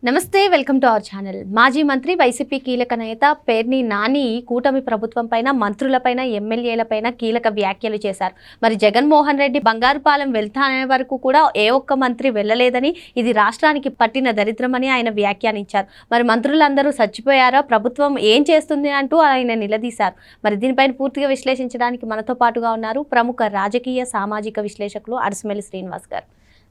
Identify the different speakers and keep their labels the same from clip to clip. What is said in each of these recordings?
Speaker 1: నమస్తే, welcome to our channel. మాజీ మంత్రి వైసీపీ కీలక నేత పేర్ని నాని కూటమి ప్రభుత్వం పైన, మంత్రులపైన, ఎమ్మెల్యేలపైన కీలక వ్యాఖ్యలు చేశారు. మరి జగన్మోహన్ రెడ్డి బంగారుపాలెం వెళ్తానే వరకు కూడా ఏ ఒక్క మంత్రి వెళ్ళలేదని, ఇది రాష్ట్రానికి పట్టిన దరిద్రమని ఆయన వ్యాఖ్యానించారు. మరి మంత్రులందరూ చచ్చిపోయారా, ప్రభుత్వం ఏం చేస్తుంది అంటూ ఆయన నిలదీశారు. మరి దీనిపైన పూర్తిగా విశ్లేషించడానికి మనతో పాటుగా ఉన్నారు ప్రముఖ రాజకీయ సామాజిక విశ్లేషకులు అడిసిమెల్లి శ్రీనివాస్ గారు.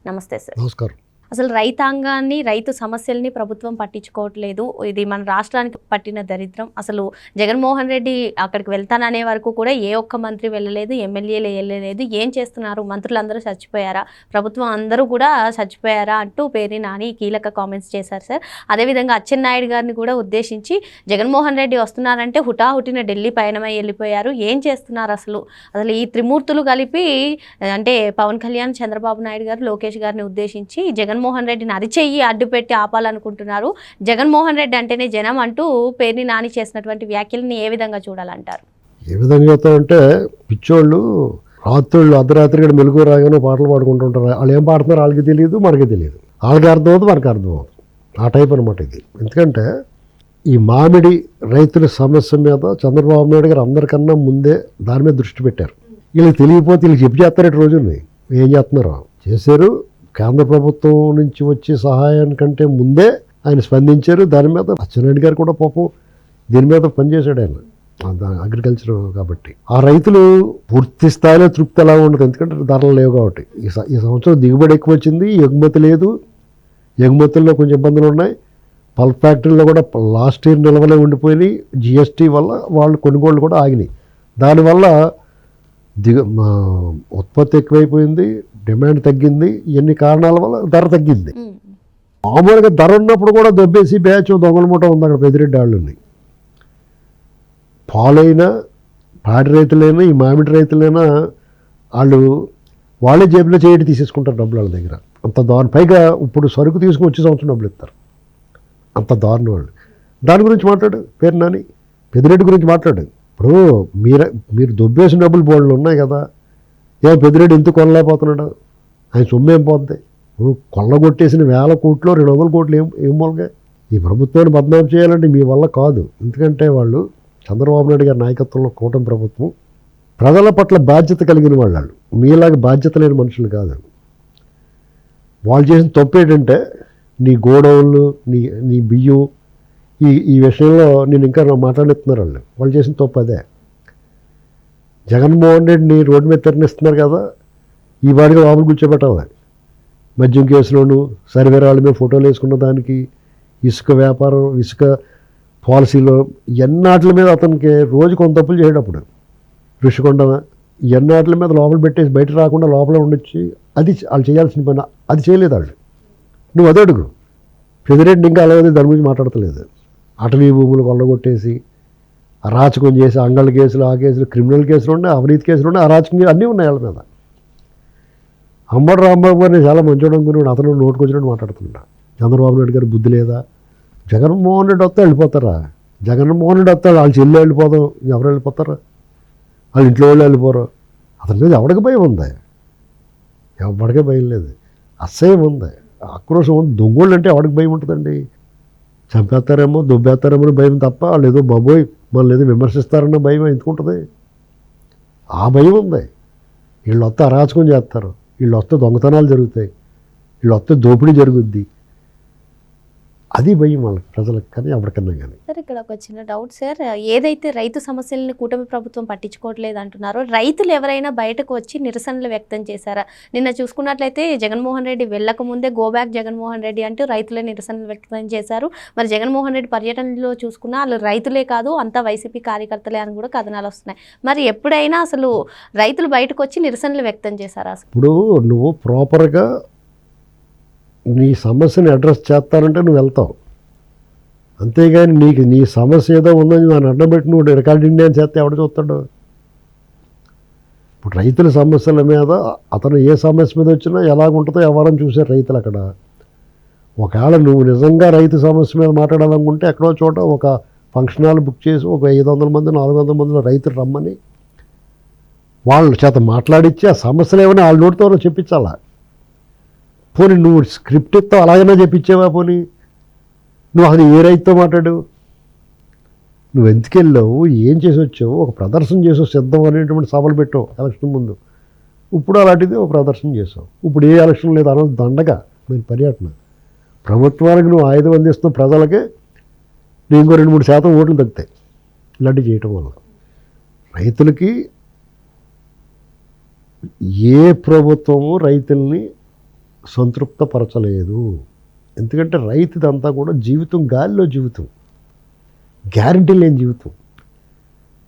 Speaker 1: నమస్తే సార్.
Speaker 2: నమస్కారం.
Speaker 1: అసలు రైతాంగాన్ని, రైతు సమస్యల్ని ప్రభుత్వం పట్టించుకోవట్లేదు. ఇది మన రాష్ట్రానికి పట్టిన దరిద్రం. అసలు జగన్మోహన్ రెడ్డి అక్కడికి వెళ్తాననే వరకు కూడా ఏ ఒక్క మంత్రి వెళ్ళలేదు, ఎమ్మెల్యేలు వెళ్ళలేదు. ఏం చేస్తున్నారు? మంత్రులందరూ చచ్చిపోయారా, ప్రభుత్వం అందరూ కూడా చచ్చిపోయారా అంటూ పేర్ని నాని కీలక కామెంట్స్ చేశారు సార్. అదేవిధంగా అచ్చెన్నాయుడు గారిని కూడా ఉద్దేశించి జగన్మోహన్ రెడ్డి వస్తున్నారంటే హుటాహుటిన ఢిల్లీ పయనమై వెళ్ళిపోయారు. ఏం చేస్తున్నారు అసలు? అసలు ఈ త్రిమూర్తులు కలిపి అంటే పవన్ కళ్యాణ్, చంద్రబాబు నాయుడు గారు, లోకేష్ గారిని ఉద్దేశించి జగన్మోహన్ రెడ్డిని అరిచెయ్యి అడ్డుపెట్టి ఆపాలనుకుంటున్నారు. జగన్మోహన్ రెడ్డి అంటేనే జనం అంటూ పేర్ని నాని చేసినటువంటి వ్యాఖ్యలని ఏ విధంగా చూడాలంటారు?
Speaker 2: ఏ విధంగా చెప్తామంటే, పిచ్చోళ్ళు రాత్రుళ్ళు అర్ధరాత్రి మెలుగు రాగానే పాటలు పాడుకుంటుంటారు. వాళ్ళు ఏం పాడుతున్నారు వాళ్ళకి తెలియదు, మనకి తెలియదు. వాళ్ళకి అర్థమవుతుంది, మనకు అర్థమవుతుంది. ఆ టైప్ అనమాట ఇది. ఎందుకంటే ఈ మామిడి రైతుల సమస్య మీద చంద్రబాబు నాయుడు గారు అందరికన్నా ముందే దాని మీద దృష్టి పెట్టారు. వీళ్ళకి తెలియకపోతే వీళ్ళకి చెప్పి చేస్తారు. రోజుని ఏం చేస్తున్నారో చేశారు. కేంద్ర ప్రభుత్వం నుంచి వచ్చే సహాయానికంటే ముందే ఆయన స్పందించారు. దాని మీద అచ్చెన్నాయుడు గారు కూడా పాపం దీని మీద పనిచేశాడు. ఆయన అగ్రికల్చర్ కాబట్టి ఆ రైతులు పూర్తి స్థాయిలో తృప్తి ఎలా ఉండదు, ఎందుకంటే ధరలు లేవు కాబట్టి. ఈ సంవత్సరం దిగుబడి ఎక్కువ వచ్చింది, ఎగుమతి లేదు. ఎగుమతుల్లో కొంచెం ఇబ్బందులు ఉన్నాయి. పల్ప్ ఫ్యాక్టరీలో కూడా లాస్ట్ ఇయర్ నిలవలే ఉండిపోయి జిఎస్టీ వల్ల వాళ్ళు కొనుగోళ్ళు కూడా ఆగినాయి. దానివల్ల ఉత్పత్తి ఎక్కువైపోయింది, డిమాండ్ తగ్గింది. ఇన్ని కారణాల వల్ల ధర తగ్గింది. మామూలుగా ధర ఉన్నప్పుడు కూడా దొబ్బేసి బ్యాచ్ దొంగల మూట ఉంది అక్కడ పెద్దిరెడ్డి వాళ్ళని. పాలైనా, పాడి రైతులైనా, ఈ మామిడి రైతులైనా వాళ్ళే జేబులో చేయడం తీసేసుకుంటారు డబ్బులు వాళ్ళ దగ్గర. అంత దారుణం. పైగా ఇప్పుడు సరుకు తీసుకుని వచ్చే సంవత్సరం డబ్బులు ఇస్తారు. అంత దారుణం వాళ్ళు. దాని గురించి మాట్లాడు పేరు నాని. పెద్దిరెడ్డి గురించి మాట్లాడు. ఇప్పుడు మీరు దొబ్బేసిన డబ్బులు బోళ్ళు ఉన్నాయి కదా. పెద్దిరెడ్డి ఎందుకు కొనలేకపోతున్నాడు? ఆయన సొమ్ము ఏం పోద్ది? కొల్లగొట్టేసిన 1000 కోట్లు 200 కోట్లు ఏం మూలగా? ఈ ప్రభుత్వాన్ని బదనాం చేయాలంటే మీ వల్ల కాదు. ఎందుకంటే వాళ్ళు చంద్రబాబు నాయుడు గారి నాయకత్వంలో కూటమి ప్రభుత్వం ప్రజల పట్ల బాధ్యత కలిగిన వాళ్ళు. మీలాగా బాధ్యత లేని మనుషులు కాదు. వాళ్ళు చేసిన తప్పు ఏంటంటే నీ గోడౌన్లు, నీ బియ్యం, ఈ విషయంలో నేను ఇంకా మాట్లాడుతున్నారు. వాళ్ళు చేసిన తప్పు అదే. జగన్మోహన్ రెడ్డిని రోడ్డు మీద తరలిస్తున్నారు కదా, ఈ వాడిగా లోపల కూర్చోబెట్టాలి. మద్యం కేసులోను, సర్వేరాళ్ళ మీద ఫోటోలు వేసుకున్న దానికి, ఇసుక వ్యాపారం, ఇసుక పాలసీలో ఎన్నాట్ల మీద అతనికి రోజు కొంత తప్పులు చేయడప్పుడు ఋషికొండ ఎన్నాట్ల మీద లోపల పెట్టేసి బయట రాకుండా లోపల ఉండొచ్చి అది వాళ్ళు చేయాల్సిన పని అది చేయలేదు వాళ్ళు. నువ్వు అదే అడుగు. పెద్దిరెడ్డి ఇంకా అలాగే దాని గురించి మాట్లాడతలేదు. అటవీ భూములు కొల్లగొట్టేసి అరాచకం చేసి అంగళ్ళ కేసులు, ఆ కేసులు, క్రిమినల్ కేసులు ఉన్నాయి, అవినీతి కేసులు ఉన్నాయి, అరాచకం అన్నీ ఉన్నాయి వాళ్ళ మీద. అంబటి రాంబాబు గారిని చాలా మంచోడు అనుకున్నాడు. అతను నోటుకొచ్చినట్టు మాట్లాడుతున్నా. చంద్రబాబు నాయుడు గారు బుద్ధి లేదా? జగన్మోహన్ రెడ్డి వస్తే వెళ్ళిపోతారా? జగన్మోహన్ రెడ్డి వస్తాడు, వాళ్ళ చెల్లి వెళ్ళిపోదాం, ఎవరు వెళ్ళిపోతారా? వాళ్ళ ఇంట్లో వాళ్ళు వెళ్ళిపోరు. అతని మీద ఎవరికి భయం ఉంది? ఎవరికే భయం లేదు. అసహ్యం ఉంది, ఆక్రోషం ఉంది. దొంగోళ్ళు అంటే ఎవరికి భయం ఉంటుందండి? చంపేస్తారేమో, దుబ్బేస్తారేమో భయం తప్ప వాళ్ళు ఏదో బాబోయ్ మనల్ని ఏదో విమర్శిస్తారన్న భయం ఎందుకుంటుంది? ఆ భయం ఉంది. వీళ్ళు వస్తే అరాచకం చేస్తారు, వీళ్ళు వస్తే దొంగతనాలు జరుగుతాయి, వీళ్ళు వస్తే దోపిడీ జరుగుద్ది. అది భయం వాళ్ళకి, ప్రజలకు. కానీ ఎవరికన్నా కానీ.
Speaker 1: సార్, ఇక్కడ ఒక చిన్న డౌట్ సార్. ఏదైతే రైతు సమస్యలను కూటమి ప్రభుత్వం పట్టించుకోవట్లేదు అంటున్నారో, రైతులు ఎవరైనా బయటకు వచ్చి నిరసనలు వ్యక్తం చేశారా? నిన్న చూసుకున్నట్లయితే జగన్మోహన్ రెడ్డి వెళ్ళకముందే గో బ్యాక్ జగన్మోహన్ రెడ్డి అంటూ రైతులే నిరసనలు వ్యక్తం చేశారు. మరి జగన్మోహన్ రెడ్డి పర్యటనలో చూసుకున్నా వాళ్ళు రైతులే కాదు, అంతా వైసీపీ కార్యకర్తలే అని కూడా కథనాలు వస్తున్నాయి. మరి ఎప్పుడైనా అసలు రైతులు బయటకు వచ్చి నిరసనలు వ్యక్తం చేశారా?
Speaker 2: ఇప్పుడు నువ్వు ప్రాపర్గా నీ సమస్యని అడ్రస్ చేస్తానంటే నువ్వు వెళ్తావు, అంతేగాని నీ సమస్య ఏదో ఉందని దాన్ని అడ్డం పెట్టి నువ్వు రికార్డింగ్ అని చేస్తే ఎవడ చూస్తాడు? ఇప్పుడు రైతుల సమస్యల మీద అతను ఏ సమస్య మీద వచ్చినా ఎలాగుంటుందో ఎవరని చూసారు రైతులు అక్కడ. ఒకవేళ నువ్వు నిజంగా రైతు సమస్య మీద మాట్లాడాలనుకుంటే ఎక్కడో చోట ఒక ఫంక్షన్ హాల్ బుక్ చేసి ఒక 500 మంది 400 మందిలో రైతులు రమ్మని వాళ్ళ చేత మాట్లాడించి ఆ సమస్యలు ఏమైనా వాళ్ళ నోటితో చెప్పించాలా. పోనీ నువ్వు స్క్రిప్ట్ ఇస్తావు, అలాగైనా చెప్పించేవా? పోనీ నువ్వు అసలు ఏ రైతుతో మాట్లాడు, నువ్వు ఎందుకు వెళ్ళావు, ఏం చేసి వచ్చావు, ఒక ప్రదర్శన చేసావు, సిద్ధం అనేటువంటి సభలు పెట్టావు ఎలక్షన్ ముందు. ఇప్పుడు అలాంటిది ఒక ప్రదర్శన చేసావు. ఇప్పుడు ఏ ఎలక్షన్ లేదు అన్నది దండగా మీరు పర్యటన. ప్రభుత్వానికి నువ్వు ఆయుధం అందిస్తున్న ప్రజలకే నీకు ఇంకో 2-3% ఓట్లు తగ్గుతాయి ఇలాంటివి చేయటం వల్ల. రైతులకి ఏ ప్రభుత్వము రైతుల్ని సంతృప్తపరచలేదు. ఎందుకంటే రైతుదంతా కూడా జీవితం గాలిలో జీవితం, గ్యారంటీ లేని జీవితం.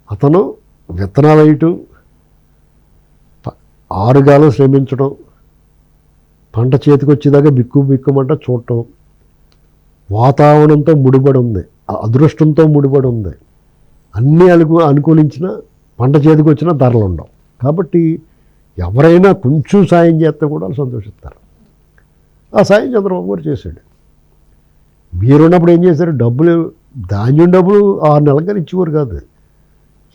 Speaker 2: అతను విత్తనాలు వేయటం, 6 గాలం శ్రమించడం, పంట చేతికి వచ్చేదాకా బిక్కుమంట చూడటం, వాతావరణంతో ముడిపడి ఉంది, అదృష్టంతో ముడిపడి ఉంది. అన్నీ అనుకూలించిన పంట చేతికి వచ్చిన ధరలు ఉండవు. కాబట్టి ఎవరైనా కొంచెం సాయం చేస్తే కూడా వాళ్ళు సంతోషిస్తారు. ఆ సాయం చంద్రబాబు గారు చేశాడు. మీరున్నప్పుడు ఏం చేశారు, ధాన్యం డబ్బులు 6 నెలలు కానీ ఇచ్చేవారు కాదు.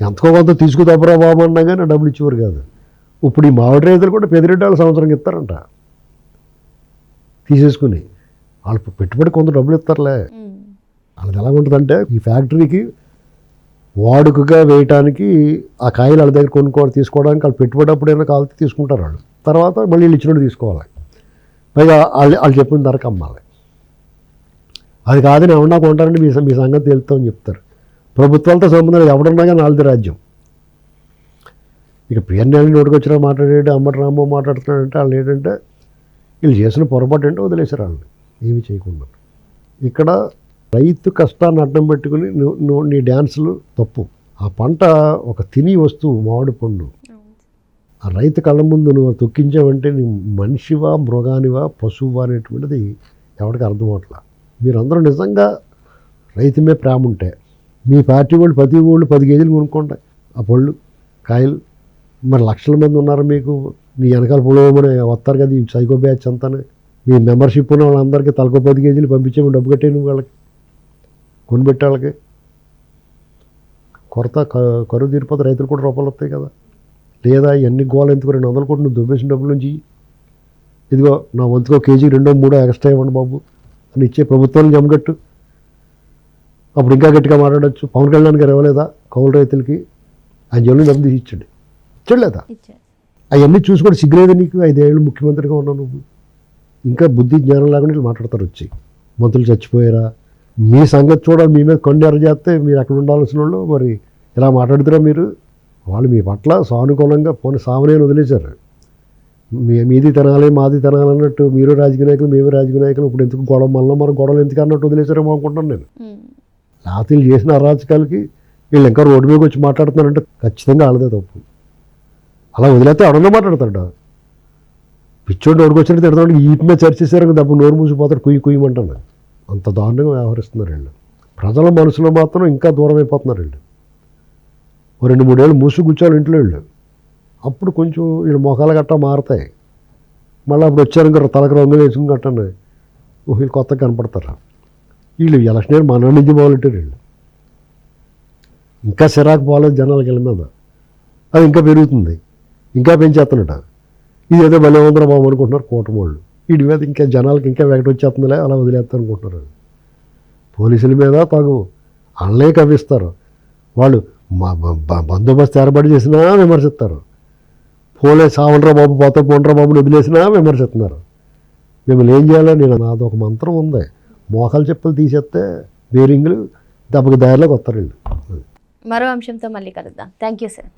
Speaker 2: ఎంతకో కొంత తీసుకుదబ్బరా బాబు అన్నా కానీ డబ్బులు ఇచ్చేవారు కాదు. ఇప్పుడు ఈ మామిడి రైతులు కూడా పెదిరెడ్డాలు సంవత్సరం ఇస్తారంట తీసేసుకుని. వాళ్ళు పెట్టుబడి కొంత డబ్బులు ఇస్తారులే. వాళ్ళది ఎలా ఉంటుందంటే, ఈ ఫ్యాక్టరీకి వాడుకగా వేయటానికి ఆ కాయలు వాళ్ళ దగ్గర తీసుకోవడానికి వాళ్ళు పెట్టుబడి అప్పుడైనా కావాలి తీసుకుంటారు వాళ్ళు. తర్వాత మళ్ళీ వీళ్ళు ఇచ్చినట్టు తీసుకోవాలి. పైగా వాళ్ళు చెప్పిన ధరకు అమ్మాలి. అది కాదని ఎవరన్నా కొంటారంటే మీ సంగతి తెలుస్తామని చెప్తారు. ప్రభుత్వాలతో సంబంధం ఎవడన్నా కానీ వాళ్ళది రాజ్యం. ఇక పిఎన్ఎల్ నోటికి వచ్చినా మాట్లాడేది, అంబటి రాంబాబు మాట్లాడుతున్నాడంటే వాళ్ళు ఏంటంటే వీళ్ళు చేసిన పొరపాటు అంటే వదిలేశారు వాళ్ళని ఏమీ చేయకుండా. ఇక్కడ రైతు కష్టాన్ని అడ్డం పెట్టుకుని నువ్వు నీ డ్యాన్సులు తప్పు. ఆ పంట ఒక తిని వస్తువు, మామిడి పండు. ఆ రైతు కళ్ళ ముందు నువ్వు తొక్కించావంటే నీ మనిషివా, మృగానివా, పశువువా అనేటువంటిది ఎవరికి అర్థం అవట్లా. మీరందరూ నిజంగా రైతు మీద ప్రేమ ఉంటే మీ పార్టీ వాళ్ళు ప్రతి ఊళ్ళు 10 కేజీలు కొనుక్కుంటాయి ఆ పళ్ళు, కాయలు. మరి లక్షల మంది ఉన్నారు మీకు, నీ వెనకాల పొడవమని వస్తారు కదా ఈ సైకో బ్యాచ్ అంతానే. మీ మెంబర్షిప్ ఉన్న వాళ్ళందరికీ తలకు 10 కేజీలు పంపించేమో డబ్బు కట్టే నువ్వు వాళ్ళకి కొనిపెట్టే వాళ్ళకి. కొరత కరువు తీరిపోతే రైతులు కూడా రూపాయలు వస్తాయి కదా. లేదా ఎన్ని గోలు ఎందుకు 200 కోట్లు నువ్వు దుబ్బేసిన డబ్బుల నుంచి ఇదిగో నా వంతుకో కేజీ 2-3 ఎక్స్ట్రా ఇవ్వండి బాబు అని ఇచ్చే ప్రభుత్వాన్ని జమగట్టు. అప్పుడు ఇంకా గట్టిగా మాట్లాడచ్చు. పవన్ కళ్యాణ్ గారు ఇవ్వలేదా కౌలు రైతులకి? ఆయన జల్లు డబ్బు తీసి ఇచ్చాడు లేదా? అవన్నీ చూసుకొని సిగ్గులేదు నీకు? 5 ఏళ్ళు ముఖ్యమంత్రిగా ఉన్నావు నువ్వు. ఇంకా బుద్ధి జ్ఞానం లేకుండా మాట్లాడతారు వచ్చి. మంత్రులు చచ్చిపోయారా, మీ సంగతి చూడాలి, మీ మీద కొండెర చేస్తే మీరు అక్కడ ఉండాల్సిన వాళ్ళు మరి ఇలా మాట్లాడుతురా మీరు? వాళ్ళు మీ పట్ల సానుకూలంగా పోనీ సావనేని వదిలేశారు. మీది తినాలి మాది తినాలి అన్నట్టు మీరు రాజకీయ నాయకులు మేము రాజకీయ నాయకులు. ఇప్పుడు ఎందుకు గొడవ, మళ్ళీ మనం గొడవలు ఎందుకు అన్నట్టు వదిలేశారేమో అనుకుంటాను నేను. లాతీలు చేసిన అరాచకాలకి వీళ్ళు ఇంకా రోడ్డు మీదకి వచ్చి మాట్లాడుతున్నారంటే ఖచ్చితంగా వాళ్ళదే తప్పు. అలా వదిలేస్తే ఎవడన్నా మాట్లాడతాడు. పిచ్చోడు రోడ్డుకు వచ్చినట్టు తిడతాడు, వీటి మీద చర్చిస్తారు తప్పు నోరు మూసిపోతాడు, కుయ్యమంటాను. అంత దారుణంగా వ్యవహరిస్తున్నారు వీళ్ళు. ప్రజల మనసులో మాత్రం ఇంకా దూరం అయిపోతున్నారు వీళ్ళు. 2-3 ఏళ్ళు మూసు కూర్చోవాలి ఇంట్లో వీళ్ళు. అప్పుడు కొంచెం వీళ్ళు మొఖాలు గట్టా మారుతాయి. మళ్ళీ అప్పుడు వచ్చారు ఇంకా తలకు రంగులు వేసుకుని గట్టండి వీళ్ళు కొత్తగా కనపడతారు. వీళ్ళు ఎలక్షన్ మన నుంచి మొదలెట్టారు వీళ్ళు. ఇంకా సిరాకు పోలేదు జనాలకి వీళ్ళ మీద. అది ఇంకా పెరుగుతుంది, ఇంకా పెంచేస్తున్నట. ఇది ఏదో భలే ఉందరా బాబు అనుకుంటున్నారు కూటమి వాళ్ళు. వీడి మీద ఇంకా జనాలకి ఇంకా వెగట వచ్చేస్తుందిలే అలా వదిలేస్తా అనుకుంటున్నారు. పోలీసుల మీద తగు వాళ్ళే కవిస్తారు. వాళ్ళు బందోబస్తు ఏర్పాటు చేసినా విమర్శిస్తారు. పోలే సావనరా బాబు పోండ్రా బాబుని వదిలేసినా విమర్శిస్తున్నారు. మిమ్మల్ని ఏం చేయాలో నాదొక మంత్రం ఉంది, మోకాలు చెప్పులు తీసేస్తే బేరింగ్లు దెబ్బకి దారిలోకి వస్తారు వీళ్ళు.
Speaker 1: మరో అంశంతో మళ్ళీ కలుద్దాం. Thank you sir.